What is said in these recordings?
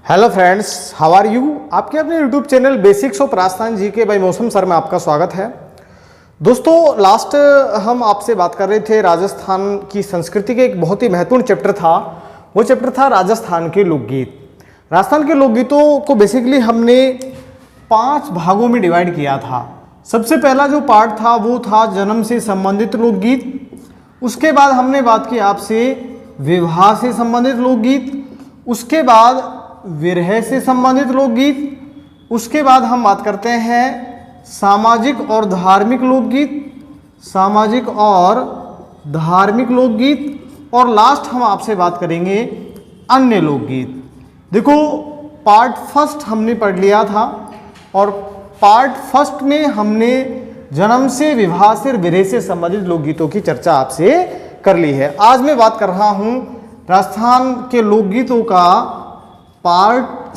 Hello friends, how are you. आपके अपने YouTube channel basics of Rajasthan GK by Mausam sir में आपका स्वागत है। दोस्तों, लास्ट हम आपसे बात कर रहे थे राजस्थान की संस्कृति के एक बहुत ही महत्वपूर्ण चैप्टर था। वो चैप्टर था राजस्थान के लोकगीत। राजस्थान के लोकगीतों को बेसिकली हमने 5 भागों में डिवाइड किया था। सबसे पहला जो पार्ट था वो था जन्म से संबंधित लोकगीत। उसके बाद हमने बात की आपसे विवाह से संबंधित लोकगीत। उसके बाद विरह से संबंधित लोकगीत। उसके बाद हम बात करते हैं सामाजिक और धार्मिक लोकगीत, सामाजिक और धार्मिक लोकगीत। और लास्ट हम आपसे बात करेंगे अन्य लोकगीत। देखो, पार्ट फर्स्ट हमने पढ़ लिया था और पार्ट फर्स्ट में हमने जन्म से विवाह से विरह से संबंधित लोकगीतों की चर्चा आपसे कर ली है। आज मैं बात कर रहा हूं राजस्थान के लोकगीतों का पार्ट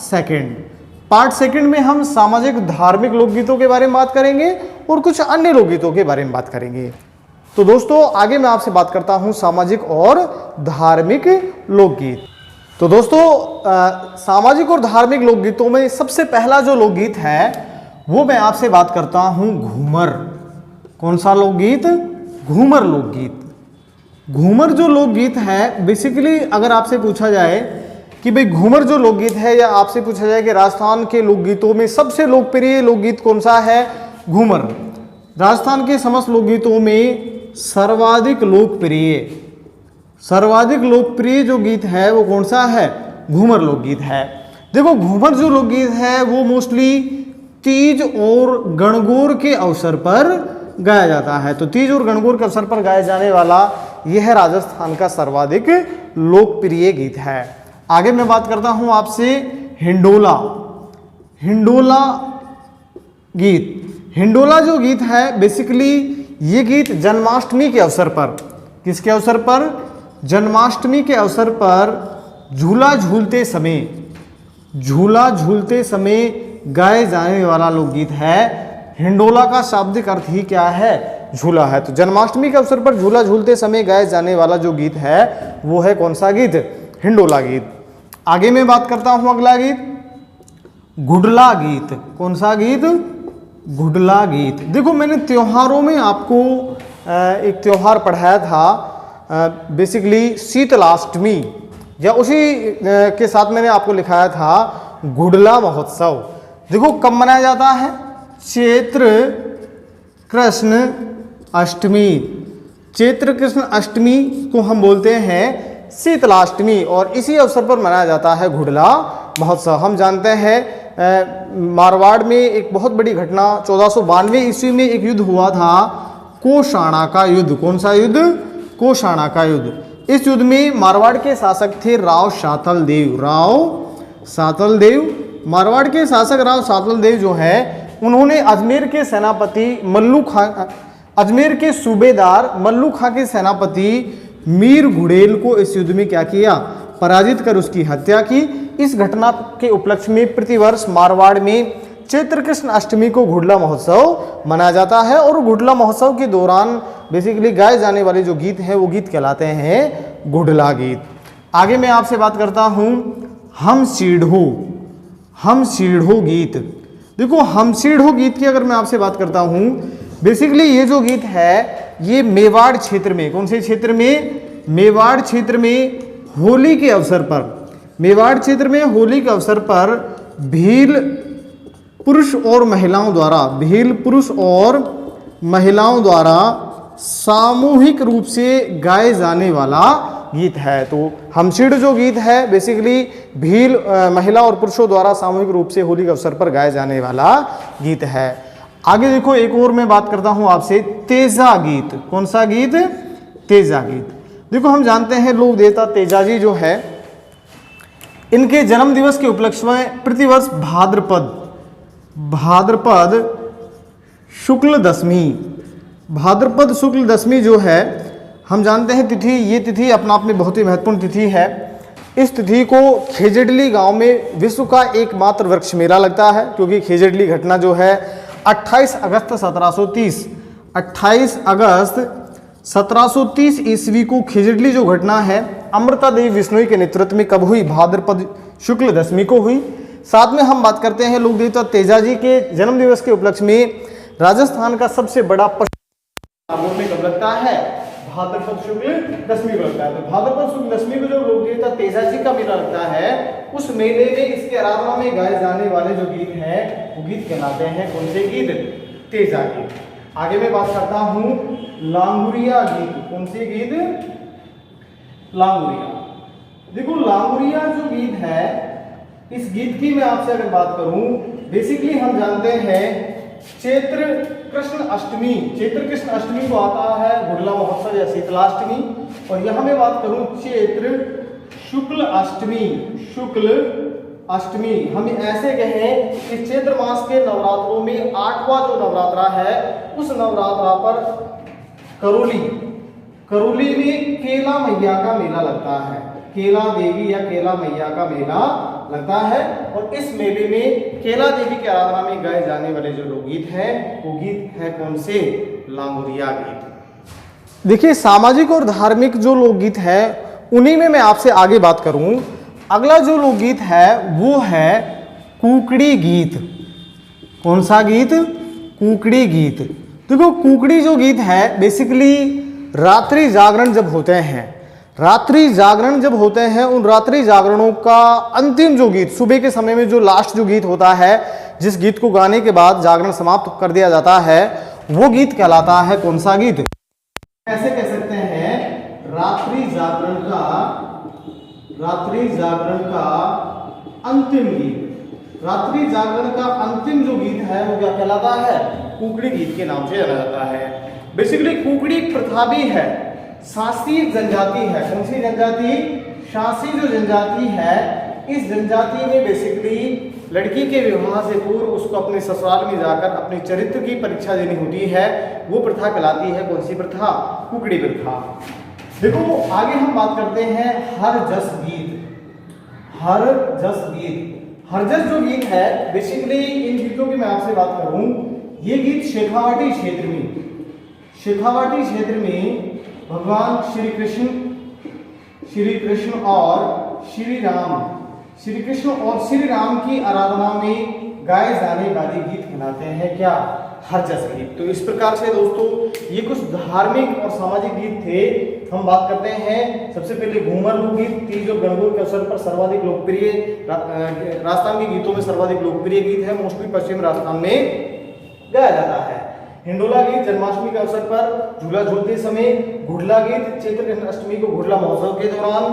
सेकंड में हम सामाजिक धार्मिक लोकगीतों के बारे में बात करेंगे और कुछ अन्य लोकगीतों के बारे में बात करेंगे। तो दोस्तों, आगे मैं आपसे बात करता हूं सामाजिक और धार्मिक लोकगीत। तो दोस्तों, सामाजिक और धार्मिक लोकगीतों में सबसे पहला जो लोकगीत है वो मैं आपसे बात करता हूं घूमर। कौन सा लोकगीत? घूमर लोकगीत। घूमर जो लोकगीत है, बेसिकली अगर आपसे पूछा जाए कि भाई घूमर जो लोकगीत है, या आपसे पूछा जाए कि राजस्थान के लोकगीतों में सबसे लोकप्रिय लोकगीत कौन सा है? घूमर। राजस्थान के समस्त लोकगीतों में सर्वाधिक लोकप्रिय जो गीत है वो कौन सा है? घूमर लोकगीत है। देखो, घूमर जो लोकगीत है वो मोस्टली तीज और गणगौर के अवसर पर गाया जाता है। तो तीज और गणगौर के अवसर पर गाया जाने वाला यह राजस्थान का सर्वाधिक लोकप्रिय गीत है। आगे मैं बात करता हूं आपसे हिंडोला गीत। हिंडोला जो गीत है, बेसिकली ये गीत जन्माष्टमी के अवसर पर, किसके अवसर पर? जन्माष्टमी के अवसर पर झूला झूलते समय गाए जाने वाला लोकगीत है। हिंडोला का शाब्दिक अर्थ ही क्या है? झूला है। तो जन्माष्टमी के अवसर पर झूला झूलते समय गाए जाने वाला जो गीत है वो है कौन सा गीत? हिंडोला गीत। आगे मैं बात करता हूं अगला गीत, गुडला गीत। कौन सा गीत? गुडला गीत। देखो, मैंने त्योहारों में आपको एक त्योहार पढ़ाया था, बेसिकली शीतलाष्टमी, या उसी के साथ मैंने आपको लिखाया था गुडला महोत्सव। देखो, कब मनाया जाता है? चैत्र कृष्ण अष्टमी। चैत्र कृष्ण अष्टमी को हम बोलते हैं शीतलाष्टमी, और इसी अवसर पर मनाया जाता है गुडला महोत्सव। हम जानते हैं मारवाड़ में एक बहुत बड़ी घटना 1492 ईस्वी में एक युद्ध हुआ था, कोषाणा का युद्ध। कौन सा युद्ध? कोषाणा का युद्ध। इस युद्ध में मारवाड़ के शासक थे राव सातल देव। मारवाड़ के शासक राव सातल देव जो है, उन्होंने अजमेर के सेनापति अजमेर के सूबेदार मल्लू खां के सेनापति मीर घुड़ेल को इस युद्ध में क्या किया? पराजित कर उसकी हत्या की। इस घटना के उपलक्ष्य में प्रतिवर्ष मारवाड़ में चैत्र कृष्ण अष्टमी को गुडला महोत्सव मनाया जाता है, और गुडला महोत्सव के दौरान बेसिकली गाए जाने वाले जो गीत हैं वो गीत कहलाते हैं गुडला गीत। आगे मैं आपसे बात करता हूं हम सीढ़ो गीत। देखो, हम सीढ़ो गीत की अगर मैं आपसे बात करता हूं, बेसिकली ये जो गीत है ये मेवाड़ क्षेत्र में, कौन से क्षेत्र में? मेवाड़ क्षेत्र में होली के अवसर पर भील पुरुष और महिलाओं द्वारा सामूहिक रूप से गाए जाने वाला गीत है। तो हमसीढ़ जो गीत है, बेसिकली भील महिला और पुरुषों द्वारा सामूहिक रूप से होली के अवसर पर गाए जाने वाला गीत है। आगे देखो, एक और मैं बात करता हूं आपसे तेजा गीत। कौन सा गीत? तेजा गीत। देखो, हम जानते हैं लोक देवता तेजाजी जो है, इनके जन्म दिवस के उपलक्ष्य में प्रतिवर्ष भाद्रपद शुक्ल दशमी जो है, हम जानते हैं तिथि, ये तिथि अपना आप में बहुत ही महत्वपूर्ण तिथि है। इस तिथि को खेजड़ली गांव में विश्व का एकमात्र वृक्ष मेला लगता है, क्योंकि खेजड़ली घटना जो है 28 अगस्त 1730 ईस्वी को खेजड़ली जो घटना है, अमृता देवी बिश्नोई के नेतृत्व में कब हुई? भाद्रपद शुक्ल दशमी को हुई। साथ में हम बात करते हैं लोक देवता तेजा जी के जन्म दिवस के उपलक्ष्य में राजस्थान का सबसे बड़ा में कब लगता है, भाद्रपद शुक्ल दशमी को लगता है। तो भाद्रपद शुक्ल दशमी को जो लोक देवता तेजा जी का मेला लगता है, उस मेले में इसके आराधना में गाए जाने वाले जो गीत हैं वो गीत कहलाते हैं कौन से गीत, तेजा गीत। आगे मैं बात करता हूं लांगुरिया गीत। कौन से गीत, लांगुरिया। देखो लांगुरिया जो गीत है, इस गीत की मैं आपसे अगर बात करूं, बेसिकली हम जानते हैं चैत्र कृष्ण अष्टमी, चैत्र कृष्ण अष्टमी को आता है गुड़ला महोत्सव या शीतलाष्टमी, और यहां मैं बात करूं चैत्र शुक्ल अष्टमी, शुक्ल अष्टमी। हम ऐसे कहें कि चैत्र मास के नवरात्रों में 8वां जो नवरात्रा है, उस नवरात्रा पर करोली में केला मैया का मेला लगता है, केला देवी या केला मैया का मेला लगता है। और इस मेले में केला देवी की आराधना में गाए जाने वाले जो लोकगीत हैं वो गीत है कौन से, लांगुरिया गीत। देखिए सामाजिक और धार्मिक जो लोकगीत है उन्हीं में मैं आपसे आगे बात करूं। अगला जो लोकगीत है वो है कुकड़ी गीत। कौन सा गीत, कुकड़ी गीत। देखो कुकड़ी जो गीत है बेसिकली रात्रि जागरण जब होते हैं, रात्रि जागरण जब होते हैं, उन रात्रि जागरणों का अंतिम जो गीत, सुबह के समय में जो लास्ट जो गीत होता है, जिस गीत को गाने के बाद जागरण समाप्त कर दिया जाता है, वो गीत कहलाता है कौन सा गीत। ऐसे कह सकते हैं रात्रि जागरण का अंतिम गीत। रात्रि जागरण का अंतिम जो गीत है वो क्या कहलाता है, कुकड़ी गीत के नाम से जाना जाता है। बेसिकली कुकड़ी प्रथा भी है, शासी जनजाति है। कौन सी जनजाति, शासी जो जनजाति है, इस जनजाति में बेसिकली लड़की के विवाह से पूर्व उसको अपने ससुराल में जाकर अपने चरित्र की परीक्षा देनी होती है, वो प्रथा कहलाती है कौन सी प्रथा, कुकड़ी प्रथा। देखो आगे हम बात करते हैं हरजस गीत। हरजस जो गीत है बेसिकली इन गीतों की मैं आपसे बात करूं, ये गीत शेखावाटी क्षेत्र में भगवान श्री कृष्ण और श्री राम की आराधना में गाए जाने वाले गीत कहलाते हैं क्या, हरजस गीत। तो इस प्रकार से दोस्तों ये कुछ धार्मिक और सामाजिक गीत थे। हम बात करते हैं सबसे पहले घूमर लोकगीत, तीज और गणगौर के अवसर पर सर्वाधिक लोकप्रिय राजस्थान के गीतों में सर्वाधिक लोकप्रिय गीत है, मोस्टली पश्चिम राजस्थान में गाया जाता है। हिंडोला गीत जन्माष्टमी के अवसर पर झूला झूलते समय, घुड़ला गीत चैत्र कृष्ण अष्टमी को घुड़ला महोत्सव के दौरान,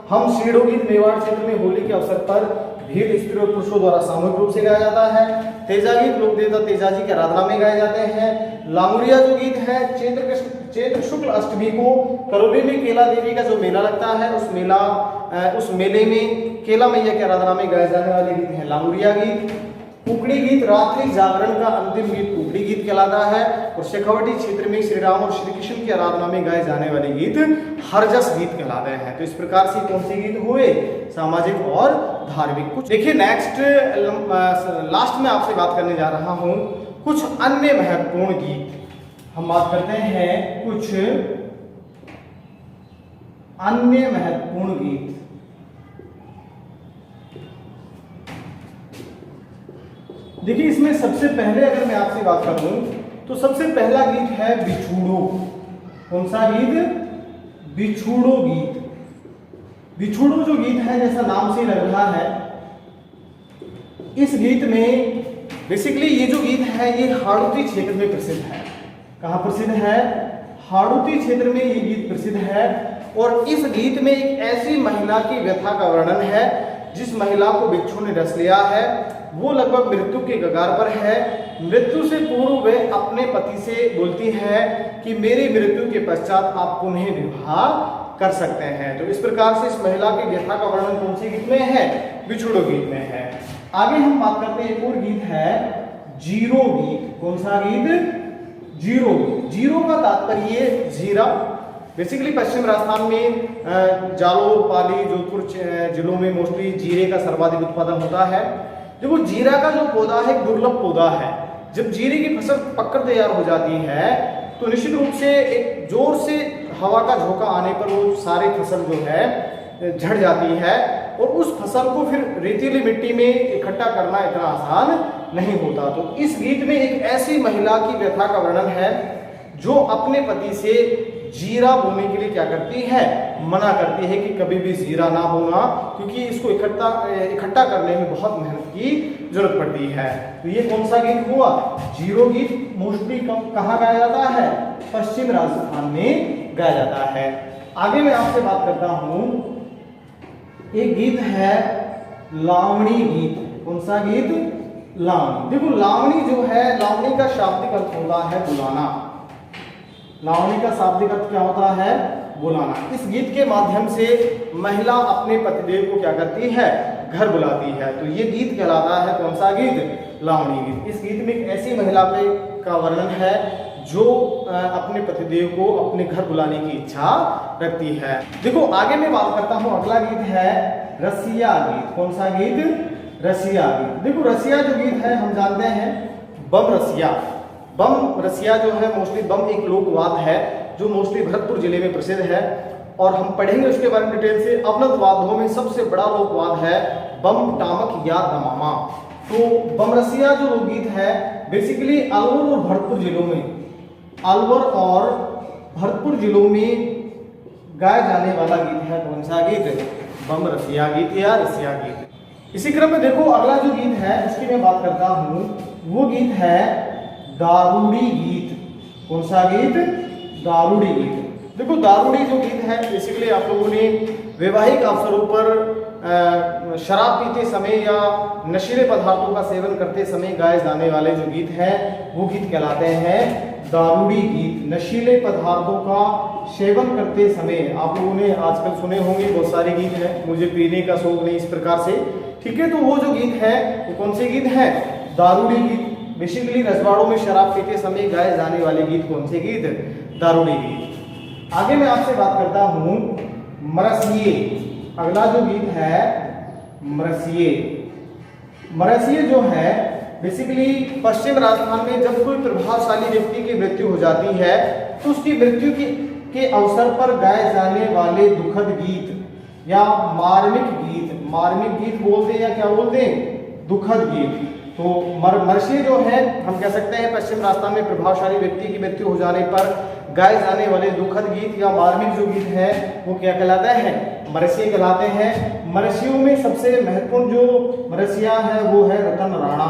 हम शीड़ो गीत मेवाड़ क्षेत्र में होली के अवसर पर भीड़ स्त्रियों और पुरुषों द्वारा सामूहिक रूप से गाया जाता है। तेजा गीत लोक देवता तेजा जी की आराधना में गाए जाते हैं। लांगुरिया जो गीत है चैत्र शुक्ल अष्टमी को करौली में केला देवी का जो मेला लगता है, उस मेले में केला मैया की आराधना में गाए जाने वाले गीत है लांगुरिया गीत। कुकड़ी गीत रात्रि जागरण का अंतिम गीत कुकड़ी गीत कहलाता है। और शेखावाटी क्षेत्र में श्री राम और श्री कृष्ण की आराधना में गाए जाने वाले गीत हरजस गीत कहलाते हैं। तो इस प्रकार से कौन से गीत हुए, सामाजिक और धार्मिक। कुछ देखिए नेक्स्ट लास्ट में आपसे बात करने जा रहा हूं कुछ अन्य महत्वपूर्ण गीत। हम बात करते हैं कुछ अन्य महत्वपूर्ण गीत। देखिए इसमें सबसे पहले अगर मैं आपसे बात करूं तो सबसे पहला गीत है बिछूड़ो। कौन सा गीत, बिछूड़ो गीत। बिछूड़ो जो गीत है जैसा नाम से लग रहा है, इस गीत में बेसिकली ये जो गीत है ये हाड़ौती क्षेत्र में प्रसिद्ध है। कहाँ प्रसिद्ध है, हाड़ौती क्षेत्र में ये गीत प्रसिद्ध है। और इस गीत में एक ऐसी महिला की व्यथा का वर्णन है जिस महिला को बिच्छू ने डस लिया है, वो लगभग मृत्यु के कगार पर है। मृत्यु से पूर्व वे अपने पति से बोलती है कि मेरी मृत्यु के पश्चात आप पुनः विवाह कर सकते हैं। तो इस प्रकार से इस महिला की व्यथा का वर्णन कौन सी गीत में है, बिछुड़ो गीत में है। आगे हम बात करते हैं एक और गीत है जीरो गीत। कौन सा गीत, जीरो। जीरो का तात्पर्य जीरा। बेसिकली पश्चिम राजस्थान में जालोर, पाली, जोधपुर जिलों में मोस्टली जीरे का सर्वाधिक उत्पादन होता है। देखो जीरा का जो पौधा है दुर्लभ पौधा है। जब जीरे की फसल पककर तैयार हो जाती है तो निश्चित रूप से एक जोर से हवा का झोंका आने पर वो सारी फसल जो है झड़ जाती है और उस फसल को फिर रेतीली मिट्टी में इकट्ठा करना इतना आसान नहीं होता। तो इस गीत में एक ऐसी महिला की व्यथा का वर्णन है जो अपने पति से जीरा बोने के लिए क्या करती है, मना करती है कि कभी भी जीरा ना बोना, क्योंकि इसको इकट्ठा करने में बहुत मेहनत की जरूरत पड़ती है। तो ये कौन सा गीत हुआ? जीरो गीत। मोस्टली कहाँ गाया जाता है? पश्चिम राजस्थान में गाया जाता है। आगे मैं आपसे बात करता हूं, एक गीत है लावणी गीत। कौन सा गीत? लावणी। देखो लावणी जो है, लावणी का शाब्दिक अर्थ होता है बुलाना। लावणी का शाब्दिक अर्थ क्या होता है? बुलाना। इस गीत के माध्यम से महिला अपने पतिदेव को क्या करती है? घर बुलाती है। तो ये गीत कहलाता है कौन सा गीत? लावणी गीत। इस गीत में एक ऐसी महिला का वर्णन है जो अपने पतिदेव को अपने घर बुलाने की इच्छा रखती है। देखो आगे मैं बात करता हूं, अगला गीत है रसिया गीत। कौन सा गीत? रसिया गीत। देखो रसिया जो गीत है हम जानते हैं बम रसिया। बम रसिया जो है मोस्टली बम एक लोकवाद है जो मोस्टली भरतपुर जिले में प्रसिद्ध है और हम पढ़ेंगे उसके बारे में डिटेल से। अवनत वाद्यों में सबसे बड़ा लोकवाद है बम टामक या दमामा। तो बम रसिया जो लोकगीत है बेसिकली अलवर और भरतपुर जिलों में, अलवर और भरतपुर जिलों में गाया जाने वाला गीत है। कौन सा गीत? बम रसिया गीत या रसिया गीत। इसी क्रम में देखो अगला जो गीत है उसकी मैं बात करता हूं, वो गीत है दारूड़ी गीत। कौन सा गीत? दारूड़ी गीत। देखो दारूड़ी जो गीत है बेसिकली आप लोगों ने वैवाहिक अवसरों पर शराब पीते समय या नशीले पदार्थों का सेवन करते समय गाए जाने वाले जो गीत है वो गीत कहलाते हैं दारूड़ी गीत। नशीले पदार्थों का सेवन करते समय आप लोगों ने आजकल सुने होंगे, बहुत सारे गीत हैं, मुझे पीने का शौक नहीं, इस प्रकार से, ठीक है। तो वो जो गीत है वो कौन से गीत है? दारूड़ी गीत। बेसिकली रजवाड़ों में शराब पीते समय गाए जाने वाले गीत कौन से गीत? दारूड़ी गीत। आगे मैं आपसे बात करता हूं मरसिये। अगला जो गीत है मरसिये। मरसिये जो है बेसिकली पश्चिम राजस्थान में जब कोई प्रभावशाली व्यक्ति की मृत्यु हो जाती है तो उसकी मृत्यु के अवसर पर गाए जाने वाले दुखद गीत या मार्मिक गीत, मार्मिक गीत बोलते या क्या बोलते? दुखद गीत। तो मरसिये जो है हम कह सकते हैं पश्चिम राजस्थान में प्रभावशाली व्यक्ति की मृत्यु हो जाने पर गाए जाने वाले दुखद गीत या मार्मिक जो गीत है वो क्या कहलाता है? मरसिये कहलाते हैं। मरसियों में सबसे महत्वपूर्ण जो मरसिया है वो है रतन राणा।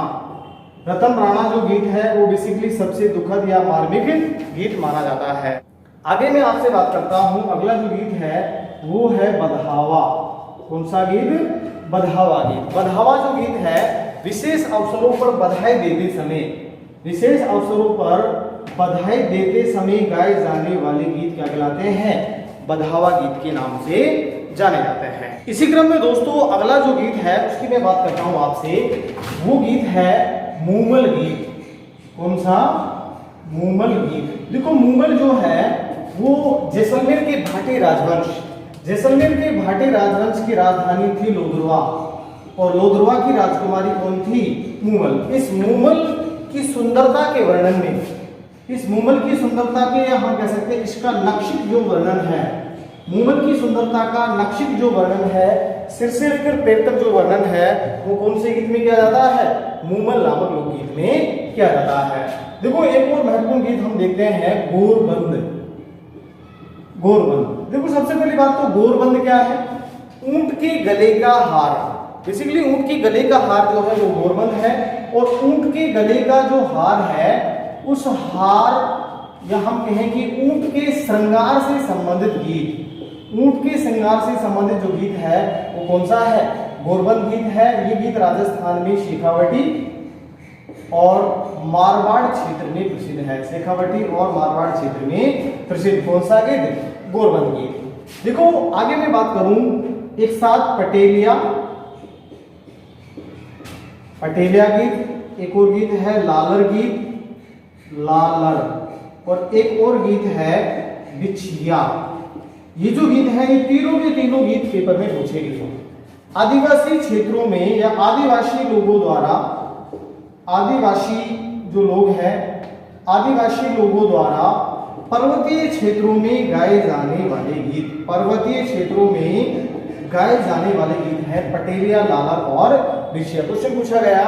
रतन राणा जो गीत है वो बेसिकली सबसे दुखद या मार्मिक गीत माना जाता है। आगे मैं आपसे बात करता हूं, अगला जो गीत है वो है बधावा। कौन सा गीत? बधावा गीत। बधावा जो गीत है विशेष अवसरों पर बधाई देते समय, विशेष अवसरों पर बधाई देते समय गाए जाने वाले गीत क्या कहलाते हैं? बधावा गीत के नाम से जाने जाते हैं। इसी क्रम में दोस्तों अगला जो गीत है उसकी मैं बात करता हूं आपसे, वो गीत है मूमल गीत। कौन सा? मूमल गीत। देखो मूमल जो है वो जैसलमेर के भाटी राजवंश, जैसलमेर के भाटी राजवंश की राजधानी थी लोधरवा और लोधरवा की राजकुमारी कौन थी? मूमल। इस मूमल की सुंदरता के वर्णन में, इस मूमल की सुंदरता के या हम कह सकते हैं इसका नक्शिक जो वर्णन है, मूमल की सुंदरता का नक्शिक जो वर्णन है, सिर से लेकर पैर तक जो वर्णन है वो कौन से गीत में किया जाता है? मूमल नामक लोकगीत में किया जाता है। देखो एक और महत्वपूर्ण गीत हम देखते हैं गोरबंद। गोरबंद। देखो सबसे पहली बात तो गोरबंद क्या है? ऊंट के गले का हार। बेसिकली ऊंट के गले का हार जो है वो गोरबंद है और ऊंट के गले का जो हार है उस हार या हम कहें कि ऊंट के श्रृंगार से संबंधित गीत, ऊंट के श्रृंगार से संबंधित जो गीत है वो कौन सा है? गोरबंद गीत है। ये गीत राजस्थान में शेखावटी और मारवाड़ क्षेत्र में प्रसिद्ध है। शेखावटी और मारवाड़ क्षेत्र में प्रसिद्ध कौन सा गीत? गोरबंद गीत। देखो आगे मैं बात करूं, एक साथ पटेलिया, पटेलिया गीत, एक और गीत है लालर गीत, लालर, और एक और गीत है बिछिया। ये जो गीत है ये तीनों के तीनों गीत पेपर में पूछे गए। आदिवासी क्षेत्रों में या आदिवासी लोगों द्वारा, आदिवासी जो लोग हैं आदिवासी लोगों द्वारा पर्वतीय क्षेत्रों में गाए जाने वाले गीत, पर्वतीय क्षेत्रों में गाए जाने वाले गीत है पटेलिया, लालर और बिछिया। क्वेश्चन पूछा गया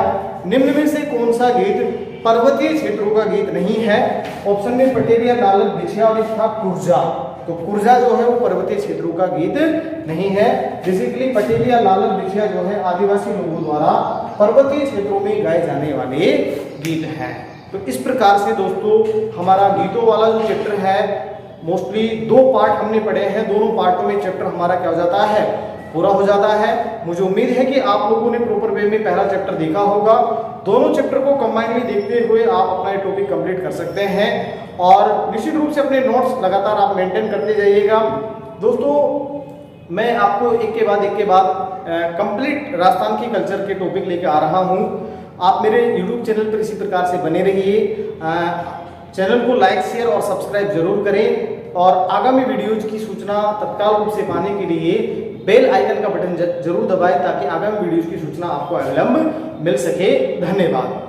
निम्न में से कौन सा गीत पर्वतीय क्षेत्रों का गीत नहीं है? ऑप्शन में पटेलिया, लालर, बिछिया और एक था कुर्जा। तो कुर्जा जो है वो पर्वतीय क्षेत्रों का गीत नहीं है। बेसिकली पटेलिया, लालर, बिछिया जो है आदिवासी लोगों द्वारा पर्वतीय क्षेत्रों में गाए जाने वाले गीत हैं। तो इस प्रकार से दोस्तों हमारा गीतों वाला जो चैप्टर है, मोस्टली 2 पार्ट हमने पढ़े हैं, दोनों पार्टों में चैप्टर हमारा क्या हो जाता है, पूरा हो जाता है। मुझे उम्मीद है कि आप लोगों ने प्रॉपर वे में पहला चैप्टर देखा होगा। दोनों चैप्टर को कंबाइनली देखते हुए आप अपना ये टॉपिक कंप्लीट कर सकते हैं और निश्चित रूप से अपने नोट्स लगातार आप मेंटेन करते जाइएगा। दोस्तों मैं आपको एक के बाद कंप्लीट राजस्थान की कल्चर के टॉपिक लेके आ रहा हूं। आप मेरे यूट्यूब चैनल पर इसी प्रकार से बने रहिए। चैनल को लाइक, शेयर और सब्सक्राइब जरूर करें और आगामी वीडियोज की सूचना तत्काल रूप से पाने के लिए बेल आइकन का बटन जरूर दबाएं ताकि आगामी वीडियोज की सूचना आपको अविलंब मिल सके। धन्यवाद।